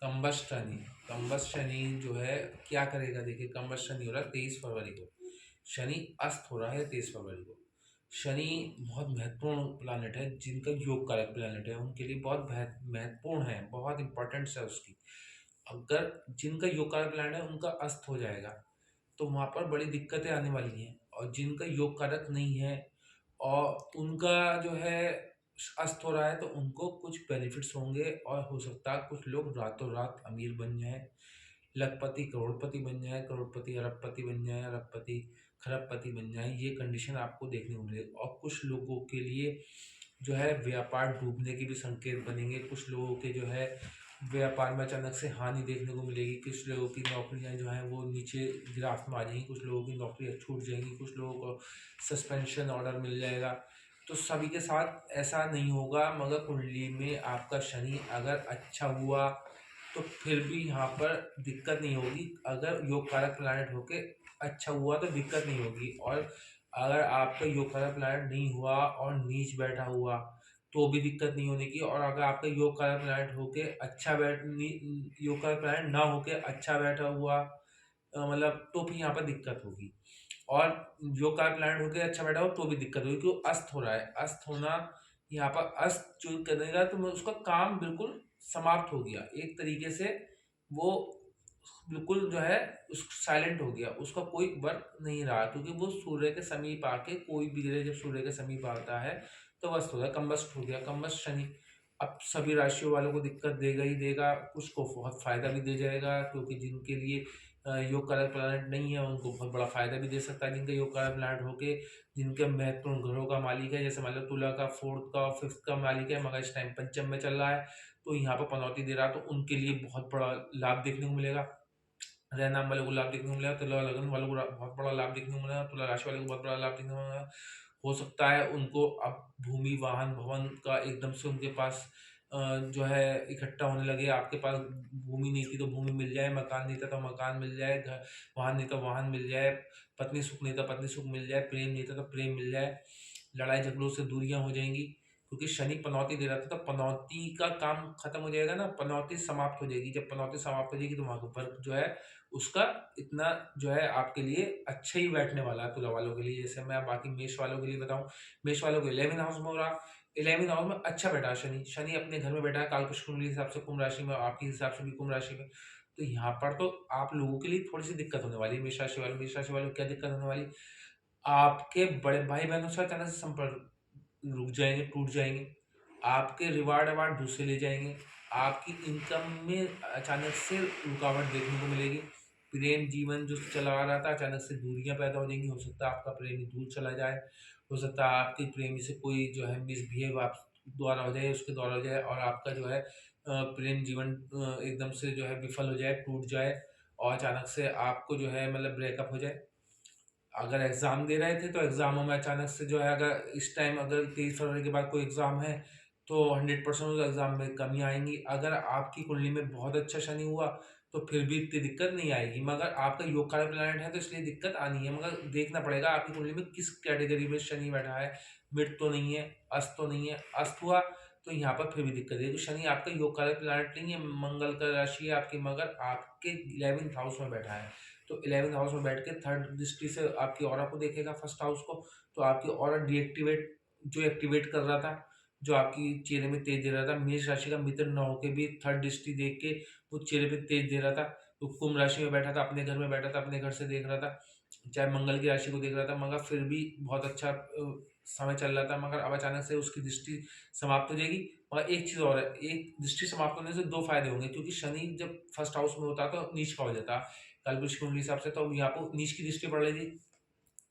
Combust Shani. Combust Shani जो है क्या करेगा, देखिए कम्बस्ट शनि हो रहा है 23 फरवरी को। शनि अस्त हो रहा है 23 फरवरी को। शनि बहुत महत्वपूर्ण प्लानट है, जिनका योग कारक प्लानट है उनके लिए बहुत महत्वपूर्ण है, बहुत इंपॉर्टेंस है उसकी। अगर जिनका योग कारक प्लानट है उनका अस्त हो जाएगा तो वहाँ पर बड़ी दिक्कतें आने वाली हैं, और जिनका योग कारक नहीं है और उनका जो है अस्त हो रहा है तो उनको कुछ बेनिफिट्स होंगे, और हो सकता है कुछ लोग रातों रात अमीर बन जाएं, लखपति करोड़पति बन जाए, करोड़पति अरबपति बन जाए, अरबपति खरबपति बन जाए। ये कंडीशन आपको देखने को मिलेगी, और कुछ लोगों के लिए जो है व्यापार डूबने के भी संकेत बनेंगे। कुछ लोगों के जो है व्यापार में अचानक से हानि देखने को मिलेगी। कुछ लोगों की नौकरियां जो हैं वो नीचे गिराफ में आ जाएंगी, कुछ लोगों की नौकरियां छूट जाएंगी, कुछ लोगों को सस्पेंशन ऑर्डर मिल जाएगा। तो सभी के साथ ऐसा नहीं होगा, मगर कुंडली में आपका शनि अगर अच्छा हुआ तो फिर भी यहाँ पर दिक्कत नहीं होगी। अगर योग कारक प्लैनेट होके अच्छा हुआ तो दिक्कत नहीं होगी, और अगर आपका योग कारक प्लैनेट नहीं हुआ और नीच बैठा हुआ तो भी दिक्कत नहीं होने की। और अगर आपका योग कारक प्लैनेट होके अच्छा योग कारक प्लैनेट ना होके अच्छा बैठा हुआ, मतलब तो भी यहाँ पर दिक्कत होगी। और योग कारक प्लैनेट होके अच्छा बैठा हो तो भी दिक्कत होगी, क्योंकि अस्त हो रहा है। अस्त होना यहाँ पर अस्त जो करेगा तो उसका काम बिल्कुल समाप्त हो गया एक तरीके से। वो बिल्कुल जो है उस साइलेंट हो गया, उसका कोई वर्क नहीं रहा, क्योंकि वो सूर्य के समीप आके कोई भी ग्रह जब सूर्य के समीप आता है तो अस्त हो गया, कम्बस्ट हो गया, कम्बस्ट शनि। अब सभी राशियों वालों को दिक्कत देगा ही देगा, कुछ को बहुत फायदा भी दे जाएगा, क्योंकि जिनके लिए योग कारक प्लैनेट नहीं है उनको बहुत बड़ा फायदा भी दे सकता है। जिनका योग कारक प्लैनेट होके जिनके महत्वपूर्ण घरों का मालिक है, जैसे मान लो तुला का फोर्थ का और फिफ्थ का मालिक है, मगर इस टाइम पंचम में चल रहा है तो यहाँ पर पनौती दे रहा है, तो उनके लिए बहुत बड़ा लाभ देखने को मिलेगा। रे नाम वालों को लाभ देखने को मिलेगा, तुला लगन वालों को बहुत बड़ा लाभ देखने को मिलेगा, तुला राशि वालों को बहुत बड़ा लाभ देखने को मिलेगा। हो सकता है उनको अब भूमि वाहन भवन का एकदम से उनके पास जो है इकट्ठा होने लगे। आपके पास भूमि नहीं थी तो भूमि मिल जाए, मकान नहीं था तो मकान मिल जाए, घर वाहन नहीं तो वाहन मिल जाए, पत्नी सुख नहीं था पत्नी सुख मिल जाए, प्रेम नहीं था तो प्रेम मिल जाए, लड़ाई झगड़ों से दूरियां हो जाएंगी। क्योंकि शनि पनौती दे रहा था तो पनौती का काम खत्म हो जाएगा ना, पनौती समाप्त हो जाएगी। जब पनौती समाप्त हो जाएगी तो वहां पर जो है उसका इतना जो है आपके लिए अच्छा ही बैठने वाला है तुला वालों के लिए। जैसे मैं बाकी मेष वालों के लिए बताऊं, मेष वालों के 11th हाउस में हो रहा, 11th हाउस में अच्छा बैठा है शनि। शनि अपने घर में बैठा है कालपुरुष कुंडली के हिसाब से कुंभ राशि में, आपके हिसाब से भी कुंभ राशि में। तो यहाँ पर तो आप लोगों के लिए थोड़ी सी दिक्कत होने वाली है। मेष राशि वालों को क्या दिक्कत होने वाली, आपके बड़े भाई बहनों से अचानक से संपर्क रुक जाएंगे, टूट जाएंगे। आपके रिवार्ड अवार्ड दूसरे ले जाएंगे। आपकी इनकम में अचानक से रुकावट देखने को मिलेगी। प्रेम जीवन जो चला आ रहा था अचानक से दूरियां पैदा हो जाएंगी। हो सकता है आपका प्रेमी दूर चला जाए, हो सकता है आपके प्रेमी से कोई जो है मिसबिहेव आप द्वारा हो जाए, उसके द्वारा हो जाए, और आपका जो है प्रेम जीवन एकदम से जो है विफल हो जाए, टूट जाए, और अचानक से आपको जो है मतलब ब्रेकअप हो जाए। अगर एग्ज़ाम दे रहे थे तो एग्ज़ामों में अचानक से जो है, अगर इस टाइम अगर 23 फरवरी के बाद कोई एग्ज़ाम है तो 100% उस एग्ज़ाम में कमियाँ आएंगी। अगर आपकी कुंडली में बहुत अच्छा शनि हुआ तो फिर भी इतनी दिक्कत नहीं आएगी, मगर आपका योग कारक प्लैनेट है तो इसलिए दिक्कत आनी है। मगर देखना पड़ेगा आपकी कुंडली में किस कैटेगरी में शनि बैठा है, मिड तो नहीं है, अस्त तो नहीं है। अस्त हुआ तो यहाँ पर फिर भी दिक्कत है, क्योंकि शनि आपका योग कारक प्लैनेट नहीं है, मंगल का राशि है आपकी, मगर आपके 11th हाउस में बैठा है। तो 11th हाउस में बैठ के थर्ड दृष्टि से आपकी ऑरा को देखेगा, फर्स्ट हाउस को। तो आपकी ऑरा डीएक्टिवेट जो एक्टिवेट कर रहा था, जो आपकी चेहरे में तेज दे रहा था, मेष राशि का मित्र न होके भी थर्ड दृष्टि देख के वो चेहरे पे तेज दे रहा था। तो कुंभ राशि में बैठा था, अपने घर में बैठा था, अपने घर से देख रहा था, चाहे मंगल की राशि को देख रहा था, मगर फिर भी बहुत अच्छा समय चल रहा था। मगर अब अचानक से उसकी दृष्टि समाप्त हो जाएगी। और एक चीज़ और है, एक दृष्टि समाप्त होने से दो फायदे होंगे, क्योंकि शनि जब फर्स्ट हाउस में होता तो नीच का हो जाता कालपुरुष कुंडली हिसाब से, तो यहाँ पर नीच की दृष्टि पड़ रही थी।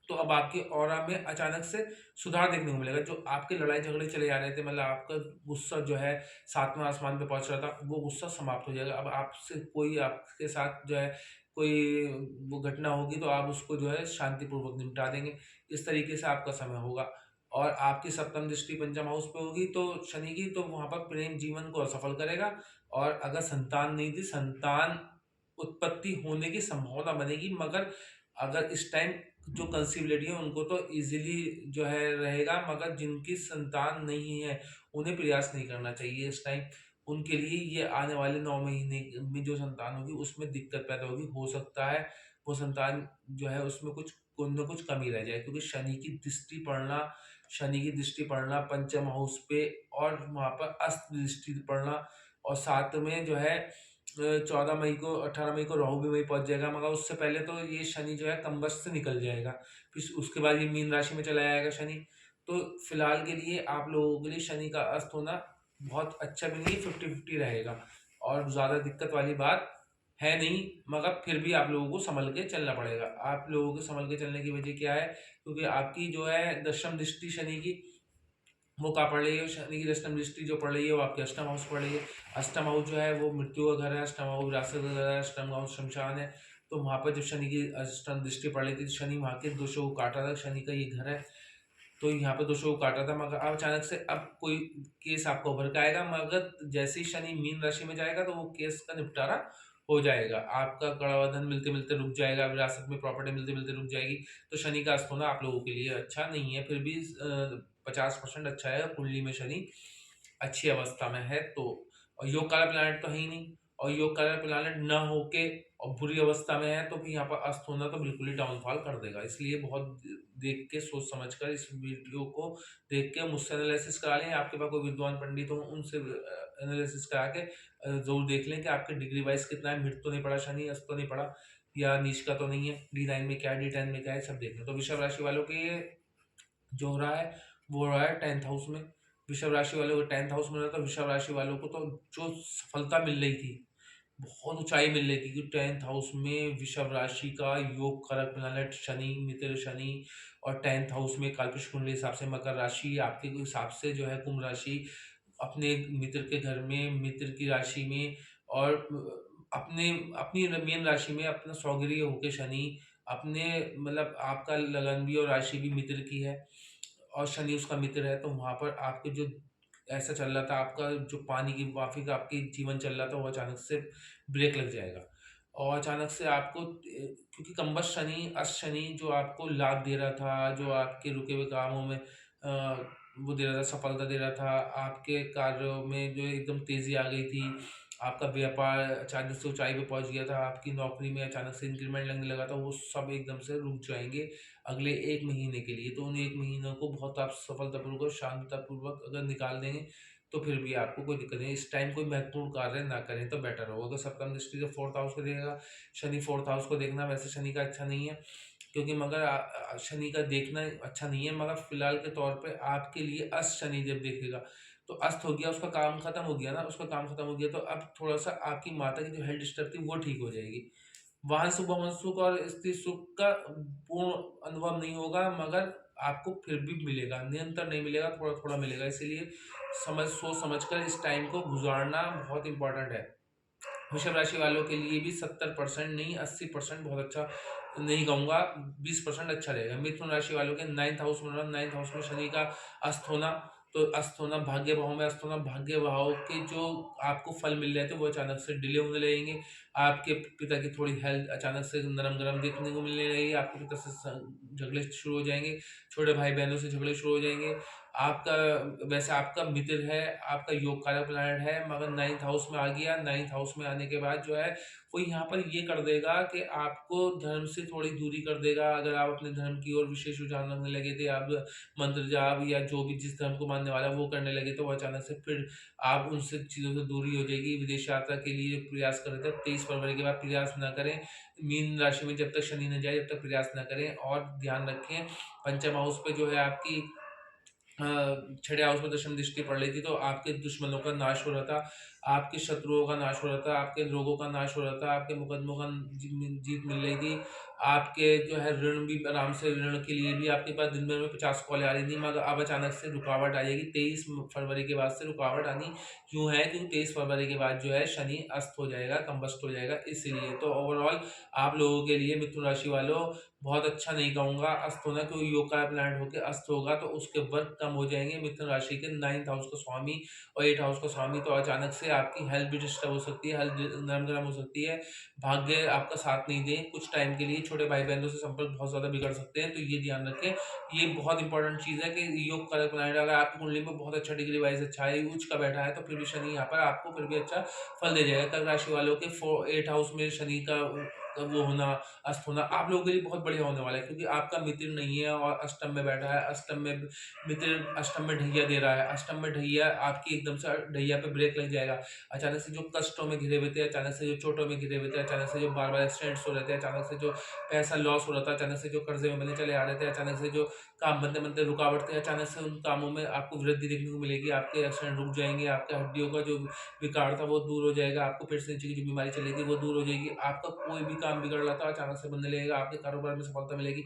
तो अब आपकी ऑरा में अचानक से सुधार देखने को मिलेगा। जो आपके लड़ाई झगड़े चले आ रहे थे, मतलब आपका गुस्सा जो है सातवें आसमान पे पहुंच रहा था, वो गुस्सा समाप्त हो जाएगा। अब आपसे कोई आपके साथ जो है कोई वो घटना होगी तो आप उसको जो है शांतिपूर्वक निपटा देंगे। इस तरीके से आपका समय होगा। और आपकी सप्तम दृष्टि पंचम हाउस पे होगी तो शनि की, तो वहां पर प्रेम जीवन को असफल करेगा। और अगर संतान नहीं थी, संतान उत्पत्ति होने की संभावना बनेगी, मगर अगर इस टाइम जो कंसीबिलिटी है उनको तो इजीली जो है रहेगा, मगर जिनकी संतान नहीं है उन्हें प्रयास नहीं करना चाहिए इस टाइम। उनके लिए ये आने वाले 9 महीने में जो संतान होगी उसमें दिक्कत पैदा होगी। हो सकता है वो संतान जो है उसमें कुछ न कुछ कमी रह जाए, क्योंकि शनि की दृष्टि पड़ना पंचम हाउस पे और वहाँ पर अस्त दृष्टि पड़ना, और साथ में जो है 14 मई को 18 मई को राहु भी वहीं पहुँच जाएगा, मगर उससे पहले तो ये शनि जो है कम्बस्ट से निकल जाएगा। फिर उसके बाद ये मीन राशि में चला जाएगा शनि। तो फिलहाल के लिए आप लोगों के लिए शनि का अस्त होना बहुत अच्छा भी नहीं, 50-50 रहेगा, और ज़्यादा दिक्कत वाली बात है नहीं, मगर फिर भी आप लोगों को सँभल के चलना पड़ेगा। आप लोगों को सँभल के चलने की वजह क्या है? क्योंकि आपकी जो है दशम दृष्टि शनि की, वो कहाँ पड़ रही है? शनि की दशम दृष्टि जो पड़ रही है वो आपके अष्टम हाउस पड़ रही है। अष्टम हाउस जो है वो मृत्यु का घर है, अष्टम हाउस विरासत का घर है, अष्टम हाउस श्मशान है। तो वहाँ पर जब शनि की अष्टम दृष्टि पड़ रही थी, तो शनि वहाँ के दोषों को काट रहा था, शनि का ये घर है। तो यहाँ पे दोषों को काटा था, मगर अब अचानक से अब कोई केस आपका उभर के आएगा, मगर जैसे ही शनि मीन राशि में जाएगा तो वो केस का निपटारा हो जाएगा। आपका कड़वा धन मिलते-मिलते रुक जाएगा, विरासत में प्रॉपर्टी मिलते-मिलते रुक जाएगी। तो शनि का अस्त होना आप लोगों के लिए अच्छा नहीं है, फिर भी 50% अच्छा है, कुंडली में शनि अच्छी अवस्था में है तो। और योग कारक प्लैनेट तो है ही नहीं, और योग कारक प्लैनेट ना होके और बुरी अवस्था में है तो फिर यहाँ पर अस्त होना तो बिल्कुल ही डाउनफॉल कर देगा। इसलिए बहुत देख के सोच समझ कर इस वीडियो को देख के मुझसे एनालिसिस करा लें। आपके पास कोई विद्वान पंडित हो उनसे एनालिसिस करा के ज़रूर देख लें कि आपके डिग्री वाइज कितना है, मृत तो नहीं पड़ा शनि, अस्त तो नहीं पड़ा, या नीच का तो नहीं है, D9 में क्या है, D10 में क्या है, सब देख लें। तो वृषभ राशि वालों के ये जो हो रहा है वो हो रहा है 10th हाउस में। वृषभ राशि वालों को 10th हाउस में रहा था, वृषभ राशि वालों को तो जो सफलता मिल रही थी, बहुत ऊंचाई मिल रही थी कि 10th हाउस में वृषभ राशि का योग कारक प्लैनेट शनि, मित्र शनि, और 10th हाउस में काल्पनिक कुंडली हिसाब से मकर राशि, आपके हिसाब से जो है कुंभ राशि, अपने मित्र के घर में, मित्र की राशि में, और अपने अपनी मेन राशि में अपना सौगर्य होके शनि, अपने मतलब आपका लगन भी और राशि भी मित्र की है और शनि उसका मित्र है, तो वहाँ पर आपके जो ऐसा चल रहा था, आपका जो पानी की माफिक आपकी जीवन चल रहा था वो अचानक से ब्रेक लग जाएगा। और अचानक से आपको क्योंकि कम्बस शनि, अष्ट शनि जो आपको लाभ दे रहा था, जो आपके रुके हुए कामों में वो दे रहा था, सफलता दे रहा था, आपके कार्यों में जो एकदम तेज़ी आ गई थी, आपका व्यापार अचानक से ऊँचाई पे पहुँच गया था, आपकी नौकरी में अचानक से इंक्रीमेंट लगने लगा था, वो सब एकदम से रुक जाएँगे अगले 1 महीने के लिए। तो उन 1 महीनों को बहुत आप सफलतापूर्वक और शांततापूर्वक अगर निकाल देंगे, तो फिर भी आपको कोई दिक्कत नहीं है। इस टाइम कोई महत्वपूर्ण कार्य ना करें तो बेटर होगा। अगर सप्तम दृष्टि से 4th हाउस को देखेगा, शनि 4th हाउस को देखना वैसे शनि का अच्छा नहीं है, क्योंकि मगर शनि का देखना अच्छा नहीं है, मगर फिलहाल के तौर पे आपके लिए अस्त शनि जब देखेगा, तो अस्त हो गया, उसका काम खत्म हो गया ना, उसका काम खत्म हो गया, तो अब थोड़ा-सा आपकी माता की जो हेल्थ डिस्टर्ब थी वो ठीक हो जाएगी। वाहन शुभ, भवन सुख और स्त्री सुख का पूर्ण अनुभव नहीं होगा, मगर आपको फिर भी मिलेगा, निरंतर नहीं मिलेगा, थोड़ा-थोड़ा मिलेगा। इसीलिए सोच समझ कर इस टाइम को गुज़ारना बहुत इम्पोर्टेंट है। वृषभ राशि वालों के लिए भी 70% नहीं 80% बहुत अच्छा नहीं कहूँगा, 20% अच्छा रहेगा। मिथुन राशि वालों के 9th हाउस में 9th हाउस में शनि का अस्त होना, तो अस्त होना भाग्य भाव में अस्त होना, भाग्य भाव के जो आपको फल मिल रहे थे वो अचानक से डिले होने लगेंगे। आपके पिता की थोड़ी हेल्थ अचानक से नरम-गरम देखने को मिलने लगेगी, आपके पिता से झगड़े शुरू हो जाएँगे, छोटे भाई-बहनों से झगड़े शुरू हो जाएँगे। आपका वैसे आपका मित्र है, आपका योग कारक प्लैनेट है, मगर 9th हाउस में आ गया। 9th हाउस में आने के बाद जो है वो यहाँ पर ये कर देगा कि आपको धर्म से थोड़ी दूरी कर देगा। अगर आप अपने धर्म की ओर विशेष रुझान रखने लगे थे, आप मंत्र जाप या जो भी जिस धर्म को मानने वाला है वो करने लगे, तो वो अचानक से फिर आप उनसे चीज़ों से दूरी हो जाएगी। विदेश यात्रा के लिए प्रयास कर रहे थे, 23 फरवरी के बाद प्रयास ना करें। मीन राशि में जब तक शनि न जाए, जब तक प्रयास ना करें, और ध्यान रखें पंचम हाउस पे जो है आपकी छठे हाउस में दशम दृष्टि पड़ रही थी, तो आपके दुश्मनों का नाश हो रहा था, आपके शत्रुओं का नाश हो रहा था, आपके रोगों का नाश हो रहा था, आपके मुकदमों का जीत मिल रही थी, आपके जो है ऋण भी आराम से, ऋण के लिए भी आपके पास दिन भर में 50 कॉलें आ रही थी, मगर अब अचानक से रुकावट आ जाएगी। 23 फरवरी के बाद से रुकावट आनी क्यों है, क्योंकि 23 फरवरी के बाद जो है शनि अस्त हो जाएगा, कम्बस्ट हो जाएगा, इसीलिए। तो ओवरऑल आप लोगों के लिए मिथुन राशि वालों बहुत अच्छा नहीं कहूँगा अस्त होना, क्योंकि योग का प्लैनेट होके अस्त होगा तो उसके वर्क कम हो जाएँगे। मिथुन राशि के 9th हाउस का स्वामी और 8th हाउस का स्वामी, तो अचानक से आपकी हेल्थ भी डिस्टर्ब हो सकती है, हेल्थ नरम-गरम हो सकती है, भाग्य आपका साथ नहीं दें, कुछ टाइम के लिए छोटे भाई-बहनों से संपर्क बहुत ज़्यादा बिगड़ सकते हैं, तो ये ध्यान रखें। ये बहुत इंपॉर्टेंट चीज़ है कि योग कारक प्लैनेट अगर आपकी कुंडली में बहुत अच्छा डिग्री वाइज़ अच्छा है, उच्च का बैठा है, तो फिर भी शनि यहाँ पर आपको फिर भी अच्छा फल दे जाएगा। कर्क राशि वालों के 8 हाउस में शनि का वो होना, अस्त होना आप लोगों के लिए बहुत बढ़िया होने वाला है, क्योंकि आपका मित्र नहीं है और अष्टम में बैठा है। अष्टम में मित्र अष्टम में ढैया दे रहा है। अष्टम में ढैया आपकी एकदम से ढैया पे ब्रेक लग जाएगा। अचानक से जो कष्टों में घिरे हुए थे, अचानक से जो चोटों में घिरे हुए थे, अचानक से जो बार-बार एक्सीडेंट्स हो रहे थे, अचानक से जो पैसा लॉस हो रहा था, अचानक से जो कर्जे में बंधे चले आ रहे थे, अचानक से जो काम बनते-बनते रुकावट थे, अचानक से उन कामों में आपको वृद्धि देखने को मिलेगी। आपके एक्सीडेंट रुक जाएँगे, आपके हड्डियों का जो विकार था वो दूर हो जाएगा, आपको पेट से नीचे की जो बीमारी चली थी वो दूर हो जाएगी। आपका कोई भी काम बिगड़ रहा था अचानक से बनने लगेगा, आपके कारोबार में सफलता मिलेगी।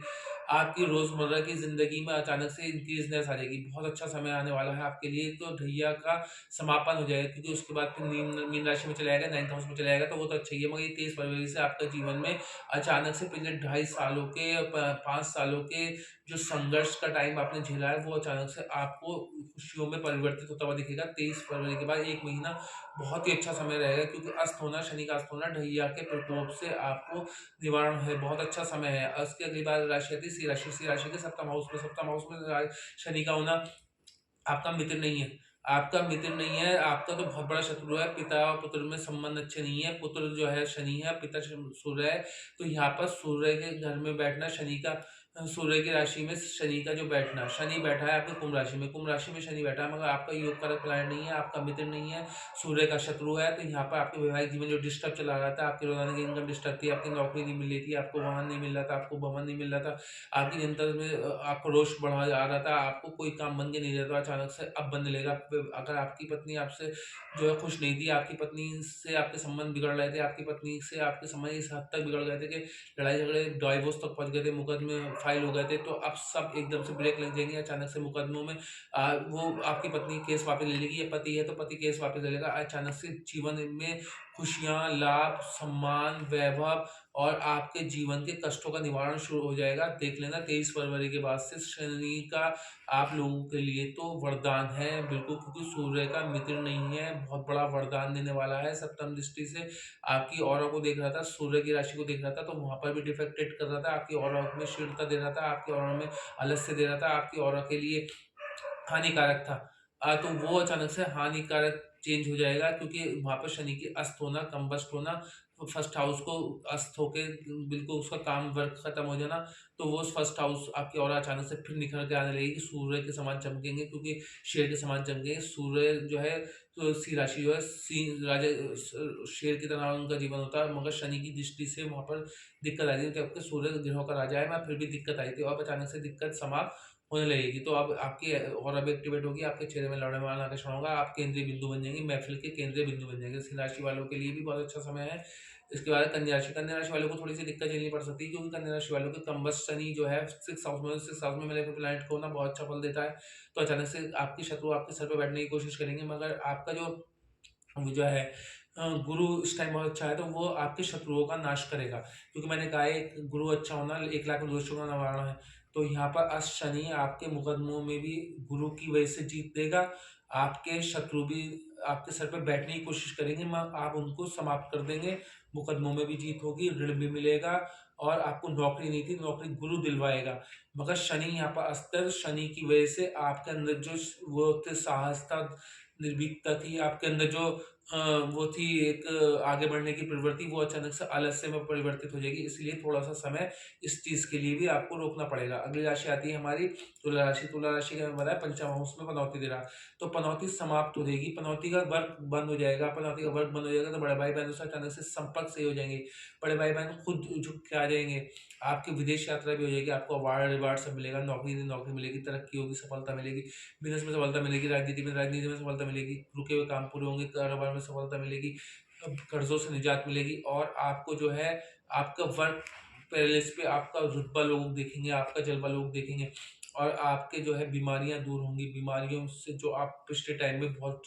आपकी रोज़मर्रा की ज़िंदगी में अचानक से इंक्रीज़नेस आ जाएगी। बहुत अच्छा समय आने वाला है आपके लिए, तो ढैया का समापन हो जाएगा, क्योंकि उसके बाद फिर मीन राशि में चला जाएगा, 9th हाउस में चला जाएगा, तो वो तो अच्छा ही है, मगर ये 23 फरवरी से आपका जीवन में अचानक से पिछले 2.5 सालों के 5 सालों के जो संघर्ष का टाइम आपने झेला है, वो अचानक से आपको खुशियों में परिवर्तित होता हुआ दिखेगा। 23 फरवरी के बाद 1 महीना बहुत ही अच्छा समय रहेगा, क्योंकि अस्त होना, शनि का अस्त होना, ढैया के प्रकोप से आपको निवारण है, बहुत अच्छा समय है। उसके अगली बार राशि आती है सिंह राशि। सिंह राशि के सप्तम हाउस में शनि का होना आपका मित्र नहीं है। आपका मित्र नहीं है, आपका तो बहुत बड़ा शत्रु है। पिता और पुत्र में संबंध अच्छे नहीं है। पुत्र जो है शनि है, पिता सूर्य है। तो यहाँ पर सूर्य के घर में बैठना शनि का सूर्य की राशि में शनि का जो बैठना, शनि बैठा है आपकी कुंभ राशि में। कुंभ राशि में शनि बैठा है, मगर आपका योग कारक प्लैनेट नहीं है, आपका मित्र नहीं है, सूर्य का शत्रु है। तो यहाँ पर आपके वैवाहिक जीवन जो डिस्टर्ब चला रहा था, आपकी रोज़ाना की इनकम डिस्टर्ब थी, आपकी नौकरी नहीं मिल रही थी, आपको वाहन नहीं मिल रहा था, आपको भवन नहीं मिल रहा था, आपकी जनता में आक्रोश बढ़ा जा रहा था, आपको कोई काम बन के नहीं रहा था, अचानक से अब बनने लगा। अगर आपकी पत्नी आपसे जो है खुश नहीं थी, आपकी पत्नी से आपके संबंध बिगड़ रहे थे, आपकी पत्नी से आपके संबंध इस हद तक बिगड़ गए थे कि लड़ाई झगड़े डाइवोर्स तक पहुंच गए थे, मुकदमे फाइल हो गए थे, तो अब सब एकदम से ब्रेक लग जाएंगे। अचानक से मुकदमों में वो आपकी पत्नी केस वापस ले लेगी, या पति है तो पति केस वापस ले लेगा। अचानक से जीवन में खुशियां, लाभ, सम्मान, वैभव और आपके जीवन के कष्टों का निवारण शुरू हो जाएगा। देख लेना 23 फरवरी के बाद से शनि का आप लोगों के लिए तो वरदान है बिल्कुल, क्योंकि सूर्य का मित्र नहीं है, बहुत बड़ा वरदान देने वाला है। सप्तम दृष्टि से आपकी ऑरा को देख रहा था, सूर्य की राशि को देख रहा था, तो वहाँ पर भी डिफेक्टेड कर रहा था, आपकी ऑरा में शीघ्रता दे रहा था, आपकी ऑरा में आलस्य दे रहा था, आपकी ऑरा के लिए हानिकारक था। तो वो अचानक से हानिकारक चेंज हो जाएगा, क्योंकि वहाँ पर शनि की अस्त होना, कंबस्ट होना, फर्स्ट हाउस को अस्त होके बिल्कुल उसका काम वर्क खत्म हो जाना, तो वो फर्स्ट हाउस आपकी और अचानक से फिर निखर के आने लगेगी, सूर्य के समान चमकेंगे, क्योंकि शेर के समान चमकेंगे। सूर्य जो है तो सिंह राशि जो है सिंह राजा शेर की तरह उनका जीवन होता है, मगर शनि की दृष्टि से वहाँ पर दिक्कत आ रही है। जबकि सूर्य ग्रहों का राजा है, मैं फिर भी दिक्कत आई थी, और अब अचानक से दिक्कत समाप्त होने लगेगी। तो अब आपकी और अब एक्टिवेट होगी, आपके चेहरे में लौड़ामाल आकर्षण होगा, आप केंद्रीय बिंदु बन जाएंगे, महफिल के केंद्रीय बिंदु बन जाएंगे। सिंह राशि वालों के लिए भी बहुत अच्छा समय है। इसके बाद कन्या राशि वालों को थोड़ी सी दिक्कत झेलनी पड़ सकती है, क्योंकि कन्या राशि वालों के कंबस्ट शनि जो है 6 हाउस में मिले हुए प्लैनेट को ना बहुत अच्छा फल देता है। तो अचानक से आपके शत्रु आपके सर पे बैठने की कोशिश करेंगे, मगर आपका जो है गुरु इस टाइम बहुत अच्छा है, तो वो आपके शत्रुओं का नाश करेगा, क्योंकि मैंने कहा है एक गुरु अच्छा होना 1 लाख दोषों का निवारण है। तो यहाँ पर अष्ट शनि आपके मुकदमों में भी गुरु की वजह से जीत देगा। आपके शत्रु भी आपके सर पे बैठने की कोशिश करेंगे, मगर आप उनको समाप्त कर देंगे। मुकदमों में भी जीत होगी, ऋण भी मिलेगा, और आपको नौकरी नहीं थी, नौकरी गुरु दिलवाएगा। मगर शनि यहाँ पर अस्तर, शनि की वजह से आपके अंदर जो वो थे साहस था, निर्भीकता थी, आपके अंदर जो वो थी एक आगे बढ़ने की प्रवृत्ति, वो अचानक से आलस्य में परिवर्तित हो जाएगी। इसलिए थोड़ा-सा समय इस चीज़ के लिए भी आपको रोकना पड़ेगा। अगली राशि आती है हमारी तुला राशि। तुला राशि का बताया पंचम हाउस में पनौती दे रहा, तो पनौती समाप्त हो जाएगी, पनौती का वर्क बंद हो जाएगा। पनौती का वर्क बंद हो जाएगा, तो बड़े भाई-बहनों से अचानक से संपर्क सही हो जाएंगे। बड़े भाई-बहन खुद झुक के आ जाएँगे। आपकी विदेश यात्रा भी हो जाएगी, आपको अवार्ड-रिवार्ड सब मिलेगा, नौकरी मिलेगी, तरक्की होगी, सफलता मिलेगी, बिज़नेस में सफलता मिलेगी, राजनीति में सफलता मिलेगी, रुके हुए काम पूरे होंगे, कारोबार में सफलता मिलेगी, कर्ज़ों से निजात मिलेगी, और आपको जो है आपका वर्क पैलेस पे आपका रुतबा लोग देखेंगे, आपका जलवा लोग देखेंगे। और आपके जो है बीमारियाँ दूर होंगी, बीमारियों से जो आप पिछले टाइम में बहुत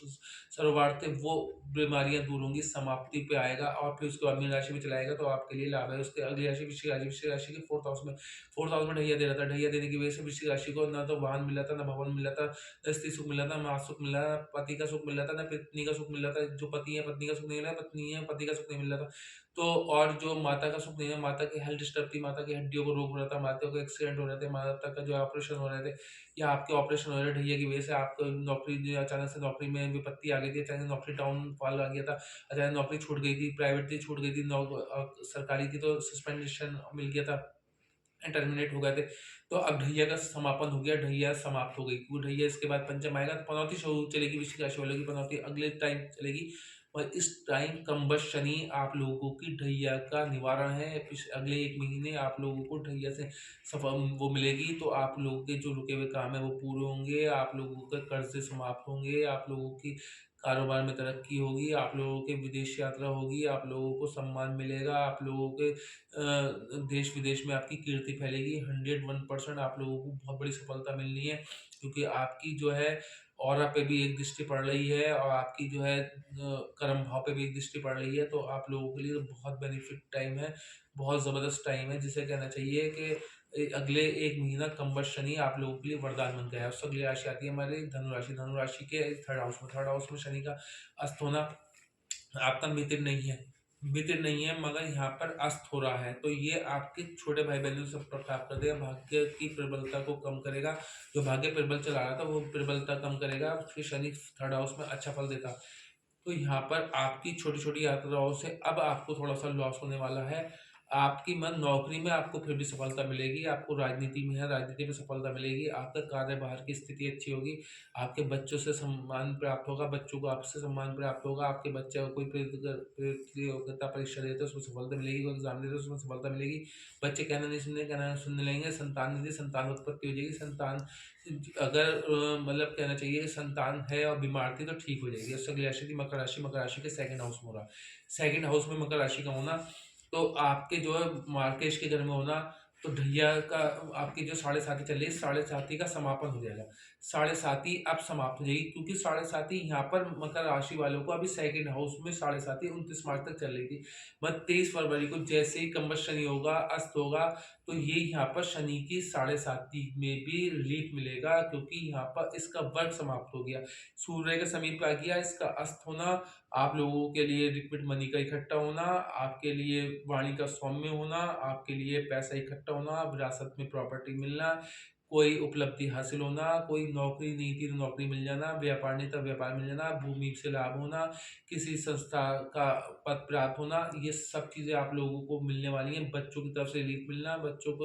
सर्ववार थे, वो बीमारियाँ दूर होंगी, समाप्ति पे आएगा और फिर उसके बाद मीन राशि में चला जाएगा तो आपके लिए लाभ है। उसके अगली राशि वृश्चिक राशि की 4th हाउस में ढैया दे रहा था। ढैया देने की वजह से वृश्चिक राशि को ना तो वाहन मिल रहा था, ना भवन मिल रहा था, ना स्त्री सुख मिल रहा था, ना सुख मिल रहा था, पति का सुख मिल रहा था, ना पत्नी का सुख मिल रहा था। जो पति है, पत्नी का सुख नहीं मिल रहा है, पत्नी है, पति का सुख नहीं मिल रहा था। तो और जो माता का सुख नहीं है, माता की हेल्थ डिस्टर्ब थी, माता की हड्डियों को रोग हो रहा था, माता को एक्सीडेंट हो रहे थे, माता का जो ऑपरेशन हो रहे थे, या आपके ऑपरेशन हो रहे थे ढैया की वजह से, आपको नौकरी जो अचानक से नौकरी में विपत्ति आ गई थी, अचानक नौकरी डाउनफॉल आ गया था, अचानक नौकरी छूट गई थी, प्राइवेट थी छूट गई थी, सरकारी थी तो सस्पेंशन मिल गया था, टर्मिनेट हो गए थे। तो अब ढैया का समापन हो गया, ढैया समाप्त हो गई। वो ढैया इसके बाद पंचम आएगा तो पनौती शुरू चलेगी, वृश्चिक राशि वालों की पनौती अगले टाइम चलेगी। और इस टाइम कम्बस शनि आप लोगों की ढैया का निवारण है। अगले 1 महीने आप लोगों को ढैया से वो मिलेगी, तो आप लोगों के जो रुके हुए काम है वो पूरे होंगे, आप लोगों के कर्ज़े समाप्त होंगे, आप लोगों की कारोबार में तरक्की होगी, आप लोगों के विदेश यात्रा होगी, आप लोगों को सम्मान मिलेगा, आप लोगों के देश-विदेश में आपकी कीर्ति फैलेगी। 101% आप लोगों को बहुत बड़ी सफलता मिलनी है, क्योंकि आपकी जो है ऑरा पे भी एक दृष्टि पड़ रही है और आपकी जो है कर्म भाव पे भी एक दृष्टि पड़ रही है, तो आप लोगों के लिए बहुत बेनिफिट टाइम है, बहुत ज़बरदस्त टाइम है, जिसे कहना चाहिए कि अगले 1 महीना कम्बस शनि आप लोगों के लिए वरदान बन गया है। उससे अगली राशि आती है हमारी धनु राशि। धनु राशि के 3rd हाउस में शनि का अस्त होना आपका मित्र नहीं है, मित्र नहीं है, मगर यहाँ पर अस्त हो रहा है, तो ये आपके छोटे भाई-बहनों से प्रताप कर देगा, भाग्य की प्रबलता को कम करेगा। जो भाग्य प्रबल चला रहा था, वो प्रबलता कम करेगा, फिर शनि 3rd हाउस में अच्छा फल देता। तो यहाँ पर आपकी छोटी-छोटी यात्राओं से अब आपको थोड़ा-सा लॉस होने वाला है। आपकी नौकरी में आपको फिर भी सफलता मिलेगी, आपको राजनीति में है, राजनीति में सफलता मिलेगी, आपका कार्यभार की स्थिति अच्छी होगी, आपके बच्चों से सम्मान प्राप्त होगा, बच्चों को आपसे सम्मान प्राप्त होगा, आपके बच्चे को कोई प्रतियोगिता परीक्षा देते हैं, उसमें सफलता मिलेगी, कोई एग्ज़ाम देते हैं, उसमें सफलता मिलेगी। बच्चे कहना नहीं सुनने, कहना सुनने लगेंगे, संतान निधि, संतान उत्पत्ति हो जाएगी, संतान अगर मतलब कहना चाहिए संतान है और बीमार थी तो ठीक हो जाएगी। उससे अगली राशि थी मकर राशि, मकर राशि के 2nd हाउस में हो रहा है। 2nd हाउस में मकर राशि का होना, तो आपके जो है मार्केश के घर में होना, तो ढैया का आपकी जो साढ़े साती चल रही है, साढ़े साती का समापन हो जाएगा। साढ़े साती अब समाप्त हो जाएगी, क्योंकि साढ़े साती यहाँ पर मकर राशि वालों को अभी 2nd हाउस में साढ़े साती 29 मार्च तक चल रही थी। 23 फरवरी को जैसे ही कम्बस शनि होगा, अस्त होगा, तो ये यहाँ पर शनि की साढ़े साती में भी रिलीफ मिलेगा, क्योंकि यहाँ पर इसका वर्ग समाप्त हो गया, सूर्य के समीप आ गया। इसका अस्त होना आप लोगों के लिए लिक्विड मनी का इकट्ठा होना, आपके लिए वाणी का सौम्य होना, आपके लिए पैसा इकट्ठा होना, विरासत में प्रॉपर्टी मिलना, कोई उपलब्धि हासिल होना, कोई नौकरी नहीं थी तो नौकरी मिल जाना, व्यापार नहीं था व्यापार मिल जाना, भूमि से लाभ होना, किसी संस्था का पद प्राप्त होना, ये सब चीज़ें आप लोगों को मिलने वाली हैं। बच्चों की तरफ से रिलीफ मिलना, बच्चों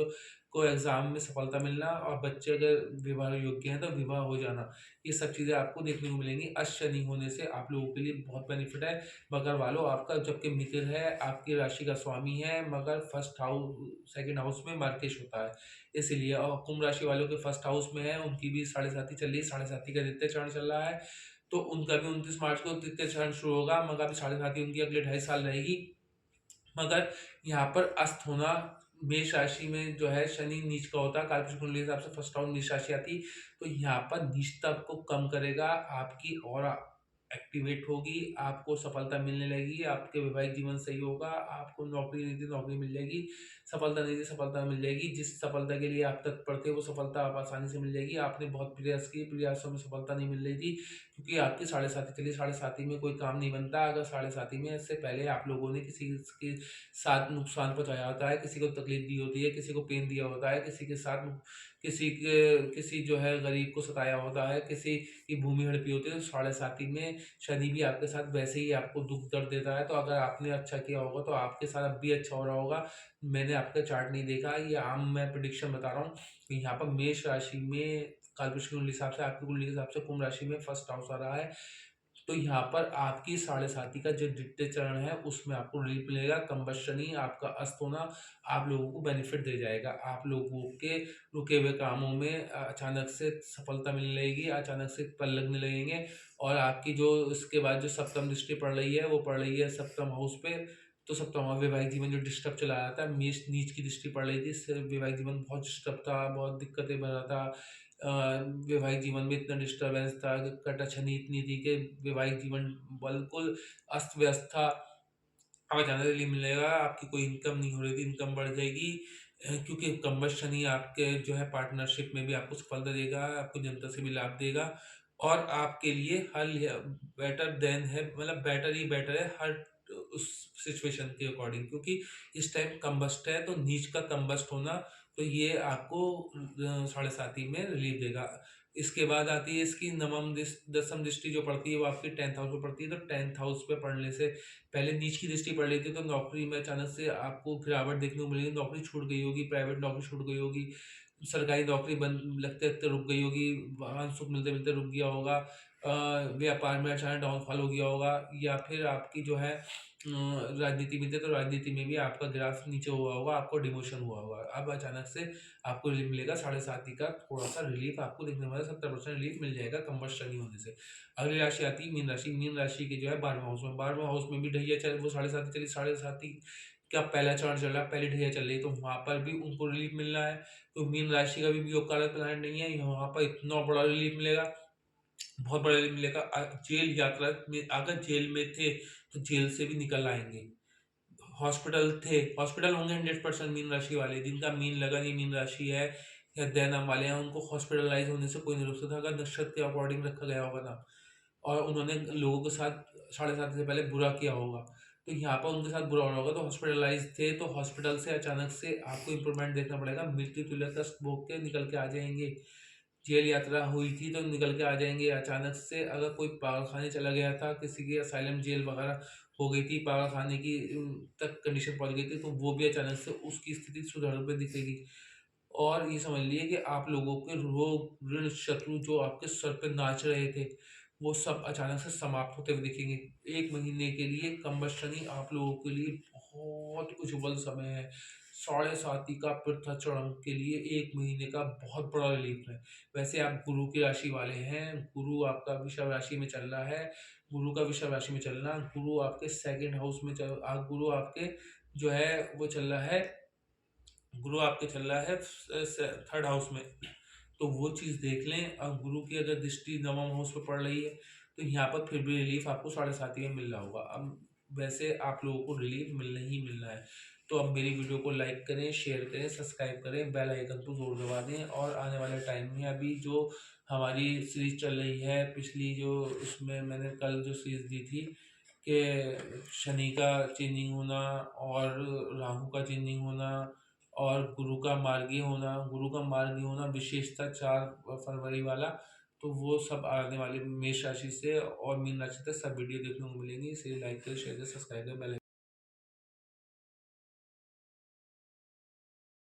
को एग्ज़ाम में सफलता मिलना, और बच्चे अगर विवाह योग्य हैं तो विवाह हो जाना, ये सब चीज़ें आपको देखने को मिलेंगी। अष्ट शनि होने से आप लोगों के लिए बहुत बेनिफिट है। मगर वालों, आपका जबकि मित्र है, आपकी राशि का स्वामी है, मगर फर्स्ट हाउस 2nd हाउस में मार्केश होता है, इसीलिए। और कुंभ राशि वालों के फर्स्ट हाउस में है, उनकी भी साढ़े साती चल रही है, साढ़े साती का द्वितीय चरण चल रहा है, तो उनका भी 29 मार्च को द्वितीय चरण शुरू होगा, मगर अभी साढ़े साती उनकी अगले 2.5 साल रहेगी। मगर यहाँ पर अस्त होना, मेष राशि में जो है शनि नीच का होता है, कालपुरुष कुंडली के हिसाब से फर्स्ट हाउस मेष राशि आती, तो यहाँ पर नीचता को कम करेगा, आपकी ऑरा एक्टिवेट होगी, आपको सफलता मिलने लगेगी, आपके वैवाहिक जीवन सही होगा, आपको नौकरी नहीं थी नौकरी मिल जाएगी, सफलता नहीं थी सफलता मिल जाएगी, जिस सफलता के लिए आप तत्पर थे वो सफलता आप आसानी से मिल जाएगी। आपने बहुत प्रयास किए, प्रयासों में सफलता नहीं मिल रही थी, क्योंकि आपकी साढ़े साती चली, साढ़े साती में कोई काम नहीं बनता। अगर साढ़े साती में इससे पहले आप लोगों ने किसी के साथ नुकसान पहुँचाया होता है, किसी को तकलीफ दी होती है, किसी को पेन दिया होता है, किसी के साथ किसी जो है गरीब को सताया होता है, किसी की भूमि हड़पी होती है, तो साढ़े साती में शनि भी आपके साथ वैसे ही आपको दुःख दर्द देता है। तो अगर आपने अच्छा किया होगा तो आपके साथ अब भी अच्छा हो रहा होगा। मैंने आपका चार्ट नहीं देखा, ये आम मैं प्रेडिक्शन बता रहा हूँ। तो यहाँ पर मेष राशि में कालपुरुष की कुंडली के हिसाब से, आपकी कुंडली के हिसाब से कुंभ राशि में फर्स्ट हाउस आ रहा है। तो यहाँ पर आपकी साढ़े साती का जो द्वितीय चरण है उसमें आपको रिलीफ मिलेगा। कम्बस शनि आपका अस्त होना आप लोगों को बेनिफिट दे जाएगा। आप लोगों के रुके हुए कामों में अचानक से सफलता मिलने लगेगी, अचानक से फल लगने लगेंगे, और आपकी जो इसके बाद जो सप्तम दृष्टि पड़ रही है वो पड़ रही है सप्तम हाउस पे। तो सप्तमा वैवाहिक जीवन जो डिस्टर्ब चला रहा था, मेष नीच की दृष्टि पड़ रही थी, इससे वैवाहिक जीवन बहुत डिस्टर्ब था, बहुत दिक्कतें भरा था। वैवाहिक जीवन में इतना डिस्टर्बेंस था, कटा-छनी इतनी थी कि वैवाहिक जीवन बिल्कुल अस्त-व्यस्त था। अब अचानक रिलीफ मिलेगा, आपकी कोई इनकम नहीं हो रही थी, इनकम बढ़ जाएगी, क्योंकि कम्बस शनि आपके जो है पार्टनरशिप में भी आपको सफलता देगा, आपको जनता से भी लाभ देगा और आपके लिए हल बेटर देन है, मतलब बेटर ही बेटर है हर उस सिचुएशन के अकॉर्डिंग, क्योंकि इस टाइम कम्बस्ट है तो नीच का कम्बस्ट होना, तो ये आपको साढ़े साथी में रिलीफ देगा। इसके बाद आती है इसकी नवम दसम दृष्टि जो पड़ती है वो आपकी 10th हाउस में पड़ती है, तो 10th हाउस पे पढ़ने से पहले नीच की दृष्टि पड़ रही थी, तो नौकरी में अचानक से आपको गिरावट देखने को मिलेगी, नौकरी छूट गई होगी, प्राइवेट नौकरी छूट गई होगी, सरकारी नौकरी बंद लगते-लगते रुक गई होगी, वाहन सुख मिलते-मिलते रुक गया होगा, व्यापार में अचानक डाउनफॉल हो गया होगा, या फिर आपकी जो है राजनीति में थे तो राजनीति में भी आपका ग्राफ नीचे हुआ होगा, आपको डिमोशन हुआ होगा। अब अचानक से आपको रिलीफ मिलेगा, साढ़े साती का थोड़ा-सा रिलीफ आपको देखने को मिलेगा, 70% रिलीफ मिल जाएगा कम्बस्ट शनि होने से। अगली राशि आती है मीन राशि। मीन राशि के जो है 12वें हाउस में, 12वें हाउस में भी ढैया चल वो साढ़े साती चली, साढ़े साती का पहला चरण चल रहा है, पहली ढैया चल रही है, तो वहाँ पर भी उनको रिलीफ मिलना है। तो मीन राशि का भी योग कारक प्लैनेट नहीं है, वहाँ पर इतना बड़ा रिलीफ मिलेगा, बहुत बड़ा रिलीफ मिलेगा। जेल यात्रा में अगर जेल में थे, तो जेल से भी निकल आएँगे। हॉस्पिटल होंगे 100% मीन राशि वाले, जिनका मीन लगन ही मीन राशि है या दय नाम वाले हैं, उनको हॉस्पिटलाइज होने से कोई नहीं रोक सकता, अगर नक्षत्र के अकॉर्डिंग रखा गया होगा ना, और उन्होंने लोगों के साथ साढ़े सात से पहले बुरा किया होगा, तो यहाँ पर उनके साथ बुरा हो रहा होगा, तो हॉस्पिटलाइज थे, तो हॉस्पिटल से अचानक से आपको इंप्रूवमेंट देखना पड़ेगा, मृत्यु तुल्य कष्ट भोग के निकल के आ जाएंगे। जेल यात्रा हुई थी तो निकल के आ जाएँगे अचानक से। अगर कोई पागलखाने चला गया था, किसी की असाइलम जेल वगैरह हो गई थी, पागलखाने की तक कंडीशन पहुँच गई थी, तो वो भी अचानक से उसकी स्थिति सुधर हुई दिखेगी। और ये समझ लीजिए कि आप लोगों के रोग, ऋण, शत्रु जो आपके सर पे नाच रहे थे, वो सब अचानक से समाप्त होते हुए दिखेंगे। 1 महीने के लिए कम्बस्ट शनि आप लोगों के लिए बहुत उज्ज्वल समय है। साढ़े साती का पृथाचरण के लिए 1 महीने का बहुत बड़ा रिलीफ है। वैसे आप गुरु की राशि वाले हैं, गुरु आपका वृषभ राशि में चल रहा है, गुरु का वृषभ राशि में चलना, गुरु आपके सेकंड हाउस में गुरु आपके जो है वो चल रहा है, गुरु आपके चल रहा है थर्ड हाउस में, तो वो चीज़ देख लें। अब गुरु की अगर दृष्टि नवम हाउस पे पड़ रही है, तो यहाँ पर फिर भी रिलीफ आपको साढ़े साती में मिल रहा होगा। अब वैसे आप लोगों को रिलीफ मिलना ही मिलना है, तो अब मेरी वीडियो को लाइक करें, शेयर करें, सब्सक्राइब करें, बेल आइकन को ज़रूर दबा दें, और आने वाले टाइम में अभी जो हमारी सीरीज चल रही है, पिछली जो उसमें मैंने कल जो सीरीज दी थी कि शनि का चेंजिंग होना और राहु का चेंजिंग होना और गुरु का मार्गी होना विशेषता 4 फरवरी वाला, तो वो सब आने वाले मेष राशि से और मीन राशि तक सब वीडियो देखने को मिलेंगी। इसे लाइक करें, शेयर करें, सब्सक्राइब करें, बेल